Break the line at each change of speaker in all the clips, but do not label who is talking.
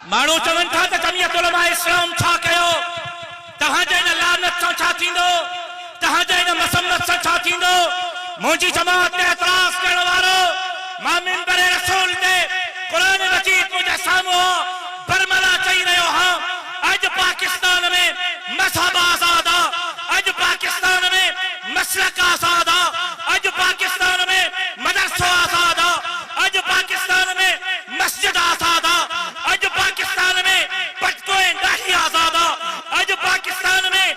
माण्हू चवनि था त जमियत उलमा इस्लाम छा कयो, तव्हांजे हिन लानत सां छा थींदो, तव्हांजे हिन मसम्मत सां छा थींदो। मुंहिंजी जमात ते एतराज़ करण वारो मां मिंबर रसूल ते क़ुरान मजीद मुंहिंजे साम्हूं बरमला चई रहियो हां। अॼु पाकिस्तान में मज़हब आज़ाद आहे, अॼु पाकिस्तान में मसलक आज़ाद आहे, अॼु पाकिस्तान में मदरसो आज़ाद आहे, अॼु पाकिस्तान में मस्जिद आज़ाद आहे, अॼु पाकिस्तान में पटको ऐं ॾाढ़ी आज़ाद आहे, अॼु पाकिस्तान में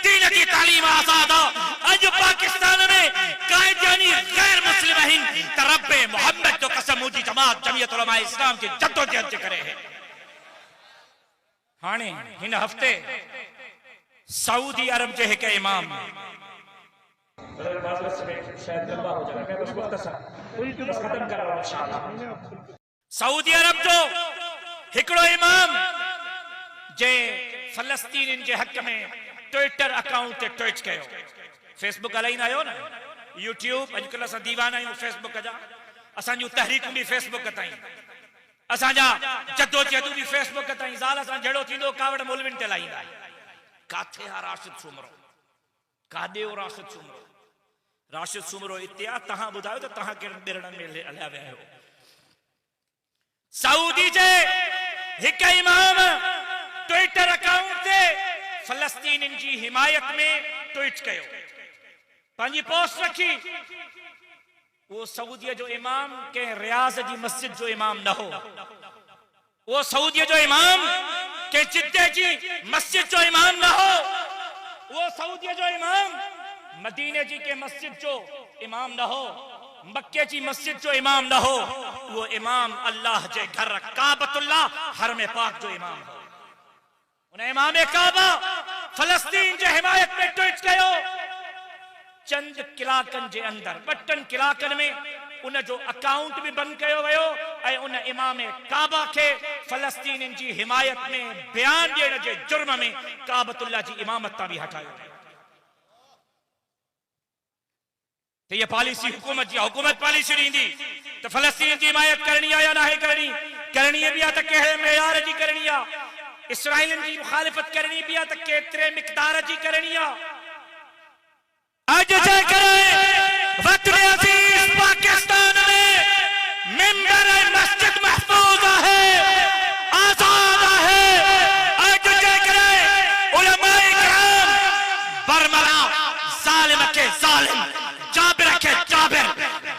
दीन जी तालीम आज़ाद आहे, अॼु पाकिस्तान में कायदानी गैर मुस्लिम आहिनि त रब्बे मोहम्मद जो कसम मुंहिंजी जमात जमियत उलमा इस्लाम जी जद्दोजहद जे करे। हाणे हिन हफ़्ते सऊदी अरब जे हिकु इमाम सऊदी अरब जो हिकिड़ो इमाम जे फलस्तीन जे हक़ में ट्विटर अकाउंट ते ट्वीट कयो। फेसबुक हलाईंदा आहियो न, यूट्यूब, अॼुकल्ह असां दीवाना आहियूं फेसबुक जा, असांजूं तहरीकूं बि फेसबुक ताईं, असांजा जद्दोजहदूं बि फेसबुक ताईं। ज़ाल सां जहिड़ो थींदो कावड़ मौलविन ते लाहींदा। काथे आहे राशिद सुमरो, काॾे हो राशिद सुमरो? राशिद सुमरो हिते आहे, तव्हां ॿुधायो त तव्हां कहिड़े ॿिरड़नि में हलिया विया आहियो। सऊदी जे हिकु इमाम ट्विटर अकाउंट ते फलस्तीन जी हिमायत में ट्वीट कयो, पंहिंजी पोस्ट रखी। वो सऊदीअ जो इमाम कंहिं रियाज़ जी मस्जिद जो इमाम न हो, वो सऊदीअ जो इमाम कंहिं जिद्दे जी मस्जिद जो इमाम न हो, वो सऊदीअ जो इमाम मदीने जी के मस्जिद जो इमाम न हो, मक्के जी मस्जिद जो इमाम न हो, वो इमाम अल्लाह जे घर काबतुल्लाह हरम पाक जो इमाम हो। उन इमाम काबा फलस्तीन जे हिमायत में ट्वीट कयो। चंद कलाकनि जे अंदर, 2 कलाकनि में उन जो अकाउंट भी बंद कयो वियो ऐं उन इमाम काबा के फलस्तीन जी हिमायत में बयान ॾियण जे जुर्म में काबतुल्लाह जी इमामत तां भी हटायो। तो ये पॉलिसी हुकूमत जी, हुकूमत पॉलिसी ॾींदी त फलस्तीन जी हिमायत करणी आहे या नाहे करणी, करणी भी आहे त कहिड़े मेयार जी करणी आहे, इसराइलन जी मुखालिफत करणी भी आहे त केतिरे मिक़दार जी करणी आहे। अॼु जे करे वतन अज़ीज़ पाकिस्तान में मिंबर मस्जिद महफूज है, आजाद है। अॼु जे करे उलमाए किराम बरमला ज़ालिम के ज़ालिम, जाबिर के जाबिर,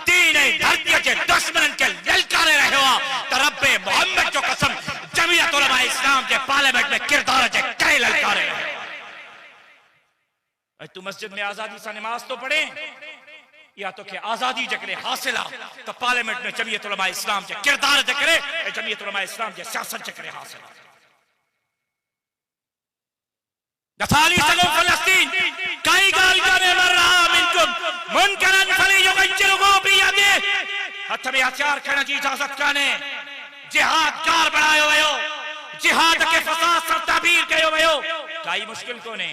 दीन धरती के दुश्मनन के ललकारे रहियो आहे त रब्बे मोहम्मद जो कसम जमियत उलमा इस्लाम के पार्लियामेंट में किरदार जे करे ललकारे। तू मस्जिद में आजादी से नमाज तो पढ़े या तो के आजादी जकरे हासिल आ तो पार्लियामेंट में जमियत उलमा इस्लाम जे किरदार जकरे, जमियत उलमा इस्लाम जे सियासत जकरे हासिल आ। दफाली सगो फलस्तीन कई गाल जाने मर रहा मिनकुम मुनकरन फलियुगय्यिरहु बियदिहि। हथ में हथियार खणण जी इजाजत काने, जिहादकार बनायो वियो, जिहाद के फसाद सां ताबीर कयो वियो। काई मुश्किल कोने,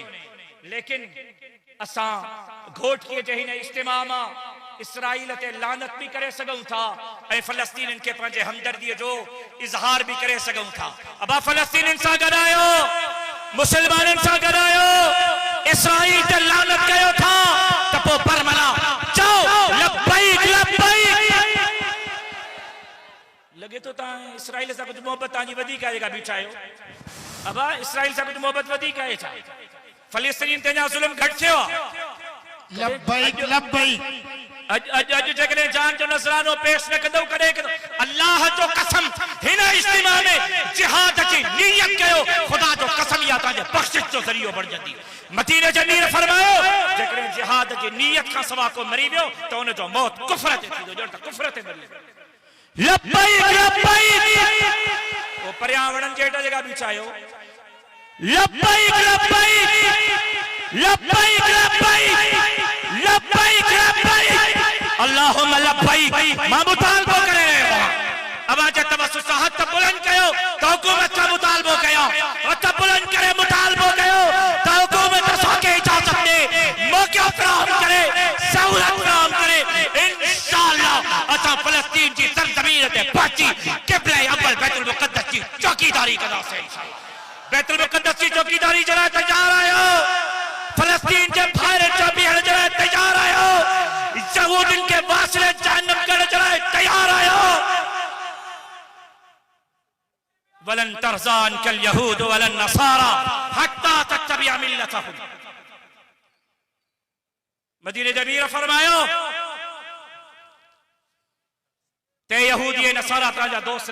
लेकिन असां घोटकीअ जे हिन इज्तिमा मां इसराइल ते लानत भी करे सघूं था ऐं फलस्तीन के पंहिंजे हमदर्दीअ जो इज़हार भी करे सघूं था। अबा फलस्तीन सां गॾायो, मुसलमाननि सां गॾायो, इसराइल ते लानत कयो था त पोइ बरमला चओ लब्बैक लब्बैक। लगे तो तव्हां इसराइल सां कुझु मोहबत तव्हांजी वधीक आहे जेका बीठा आहियो। अबा इसराइल सां कुझु मोहबत वधीक आहे छा? फलस्तीन ते जा ज़ुल्म घट थियो। लब्बैक लब्बैक। अज जगने जान जो नज़रानो पेश न कंदो कॾहिं अल्लाह जो कसम हिन इज्तिमा में जिहाद जी नियत कयो, खुदा जो कसम या तव्हांजे बख़्शिश जो ज़रियो बणजंदी। मदीने जे मीर फरमायो जकॾहिं जिहाद जी नियत खां सवा को मरी वियो त उन जो मौत कुफ्र ते थींदो, ॼण त कुफ्र ते मरी वियो। लब्बैक लब्बैक। वो परियां वणनि जे हेठां जेका बीठा आहियो, लब्बैक लब्बैक लब्बैक लब्बैक लब्बैक लब्बैक अल्लाहुम्मा लब्बैक। मां मुतालबो करे रहियो आहियां। अब आज तवस्सुस हथ बुलंद कयो त हुकूमत का मुतालबो कयो, हथ बुलंद करे मुतालबो कयो त हुकूमत असांखे इजाजत दे, मौक़ो फराहम करे, सहूलत फराहम करे। इंशाअल्लाह असां फलस्तीन जी सरज़मीन ते पहुची क़िबला अव्वल बैतुल मुक़द्दस जी चौकीदार चौकीदारी कदा से इंशाअल्लाह बैतुल मुक़द्दस की चौकीदारी जरा तैयार आयो फलस्तीन के फायर चबीहर जरा तैयार आयो यहूदिन के वासिले जहन्नम कर जरा तैयार आयो वलन तरजान कल यहूद वलन नसारा हत्ता तत्तबिअ मिल्लतहुम मदीने जमीर फरमायो ते यहूदी नसारा ताजा दोस्त